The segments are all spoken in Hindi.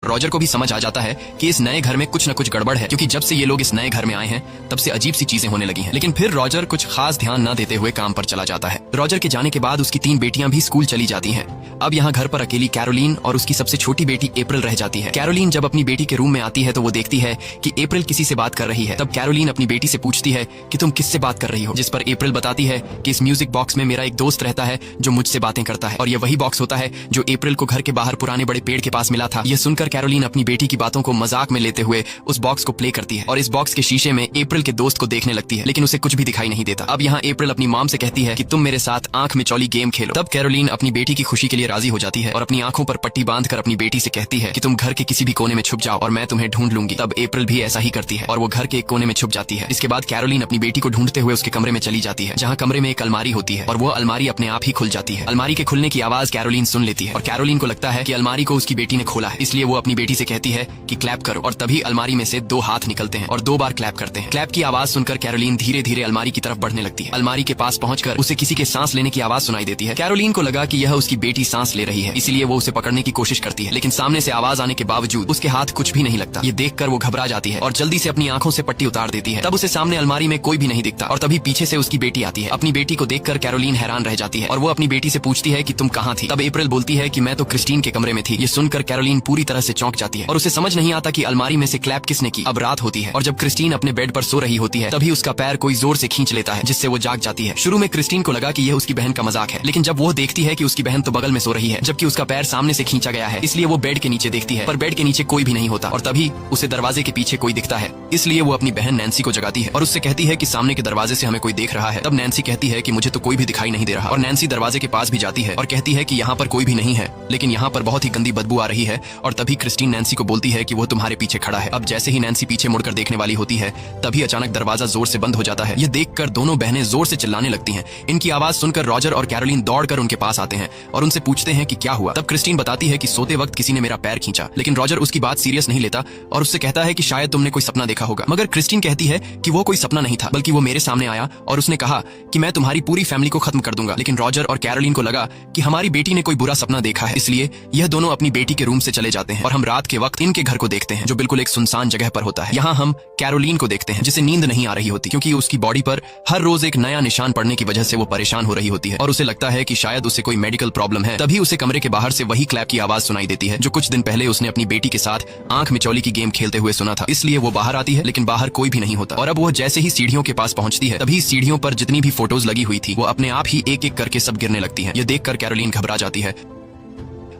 रॉजर को भी समझ आ जाता है कि इस नए घर में कुछ न कुछ गड़बड़ है, क्योंकि जब से ये लोग इस नए घर में आए हैं तब से अजीब सी चीजें होने लगी हैं। लेकिन फिर रॉजर कुछ खास ध्यान न देते हुए काम पर चला जाता है। रॉजर के जाने के बाद उसकी 3 बेटियां भी स्कूल चली जाती हैं। अब यहाँ घर पर अकेली कैरोलीन और उसकी सबसे छोटी बेटी अप्रैल रह जाती है। कैरोलीन जब अपनी बेटी के रूम में आती है तो वो देखती है कि अप्रैल किसी से बात कर रही है। तब कैरोलीन अपनी बेटी से पूछती है कि तुम किससे बात कर रही हो, जिस पर अप्रैल बताती है कि इस म्यूजिक बॉक्स में मेरा एक दोस्त रहता है जो मुझसे बातें करता है, और ये वही बॉक्स होता है जो अप्रैल को घर के बाहर पुराने बड़े पेड़ के पास मिला था। ये सुनकर कैरोलीन अपनी बेटी की बातों को मजाक में लेते हुए उस बॉक्स को प्ले करती है और इस बॉक्स के शीशे में अप्रैल के दोस्त को देखने लगती है, लेकिन उसे कुछ भी दिखाई नहीं देता। अब यहाँ अप्रैल अपनी मॉम से कहती है कि तुम मेरे साथ आंख में चौली गेम खेलो। तब कैरोलीन अपनी बेटी की खुशी के लिए राजी हो जाती है और अपनी आंखों पर पट्टी बांधकर अपनी बेटी से कहती है कि तुम घर के किसी भी कोने में छुप जाओ और मैं तुम्हें ढूंढ लूंगी। तब अप्रैल भी ऐसा ही करती है और वो घर के एक कोने में छुप जाती है। इसके बाद कैरोलीन अपनी बेटी को ढूंढते हुए उसके कमरे में चली जाती है, जहाँ कमरे में एक अलमारी होती है और वो अलमारी अपने आप ही खुल जाती है। अलमारी के खुलने की आवाज कैरोलीन सुन लेती है और कैरोलीन को लगता है कि अलमारी को उसकी बेटी ने खोला है, इसलिए वो अपनी बेटी से कहती है कि क्लैप करो, और तभी अलमारी में से 2 हाथ निकलते हैं और 2 बार क्लैप करते हैं। क्लैप की आवाज सुनकर कैरोलीन धीरे धीरे अलमारी की तरफ बढ़ने लगती है। अलमारी के पास पहुंचकर उसे किसी के सांस लेने की आवाज सुनाई देती है। कैरोलीन को लगा कि यह उसकी बेटी सांस ले रही है, इसलिए वो उसे पकड़ने की कोशिश करती है, लेकिन सामने से आवाज आने के बावजूद उसके हाथ कुछ भी नहीं लगता। ये देखकर वो घबरा जाती है और जल्दी से अपनी आंखों से पट्टी उतार देती है। तब उसे सामने अलमारी में कोई भी नहीं दिखता और तभी पीछे से उसकी बेटी आती है। अपनी बेटी को देखकर कैरोलीन हैरान रह जाती है और वो अपनी बेटी से पूछती है कि तुम कहाँ थी। तब अप्रैल बोलती है कि मैं तो क्रिस्टीन के कमरे में थी। ये सुनकर कैरोलीन पूरी तरह से चौंक जाती है और उसे समझ नहीं आता कि अलमारी में से क्लैप किसने की। अब रात होती है और जब क्रिस्टीन अपने बेड पर सो रही होती है तभी उसका पैर कोई जोर से खींच लेता है, जिससे वो जाग जाती है। शुरू में क्रिस्टीन को लगा कि यह उसकी बहन का मजाक है, लेकिन जब वो देखती है कि उसकी बहन तो बगल में सो रही है जबकि उसका पैर सामने से खींचा गया है, इसलिए वो बेड के नीचे देखती है, पर बेड के नीचे कोई भी नहीं होता। और तभी उसे दरवाजे के पीछे कोई दिखता है, इसलिए वो अपनी बहन नैन्सी को जगाती है और उससे कहती है कि सामने के दरवाजे से हमें कोई देख रहा है। तब नैन्सी कहती है कि मुझे तो कोई भी दिखाई नहीं दे रहा, और नैन्सी दरवाजे के पास भी जाती है और कहती है कि यहाँ पर कोई भी नहीं है, लेकिन यहाँ पर बहुत ही गंदी बदबू आ रही है। और तभी क्रिस्टीन नैन्सी को बोलती है कि वो तुम्हारे पीछे खड़ा है। अब जैसे ही नैन्सी पीछे मुड़कर देखने वाली होती है तभी अचानक दरवाजा जोर से बंद हो जाता है। ये देखकर दोनों बहनें जोर से चिल्लाने लगती हैं। इनकी आवाज सुनकर रॉजर और कैरोलीन दौड़कर उनके पास आते हैं और उनसे पूछते हैं कि क्या हुआ। तब क्रिस्टीन बताती है कि सोते वक्त किसी ने मेरा पैर खींचा, लेकिन रॉजर उसकी बात सीरियस नहीं लेता और उससे कहता है कि शायद तुमने कोई सपना देखा होगा। मगर क्रिस्टीन कहती है कि वो कोई सपना नहीं था, बल्कि वो मेरे सामने आया और उसने कहा कि मैं तुम्हारी पूरी फैमिली को खत्म कर दूंगा। लेकिन रॉजर और कैरोलीन को लगा कि हमारी बेटी ने कोई बुरा सपना देखा है, इसलिए यह दोनों अपनी बेटी के रूम से चले जाते हैं और हम रात के वक्त इनके घर को देखते हैं जो बिल्कुल एक सुनसान जगह पर होता है। यहाँ हम कैरोलीन को देखते हैं जिसे नींद नहीं आ रही होती, क्योंकि उसकी बॉडी पर हर रोज एक नया निशान पड़ने की वजह से वो परेशान हो रही होती है और उसे लगता है कि शायद उसे कोई मेडिकल प्रॉब्लम है। तभी उसे कमरे के बाहर से वही क्लैप की आवाज सुनाई देती है जो कुछ दिन पहले उसने अपनी बेटी के साथ आंख मिचौली की गेम खेलते हुए सुना था। इसलिए वो बाहर आती है, लेकिन बाहर कोई भी नहीं होता। और अब वो जैसे ही सीढ़ियों के पास पहुंचती है तभी सीढ़ियों पर जितनी भी फोटोज लगी हुई थी वो अपने आप ही एक एक करके सब गिरने लगती है। ये देखकर कैरोलीन घबरा जाती है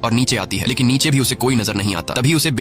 और नीचे आती है, लेकिन नीचे भी उसे कोई नजर नहीं आता। तभी उसे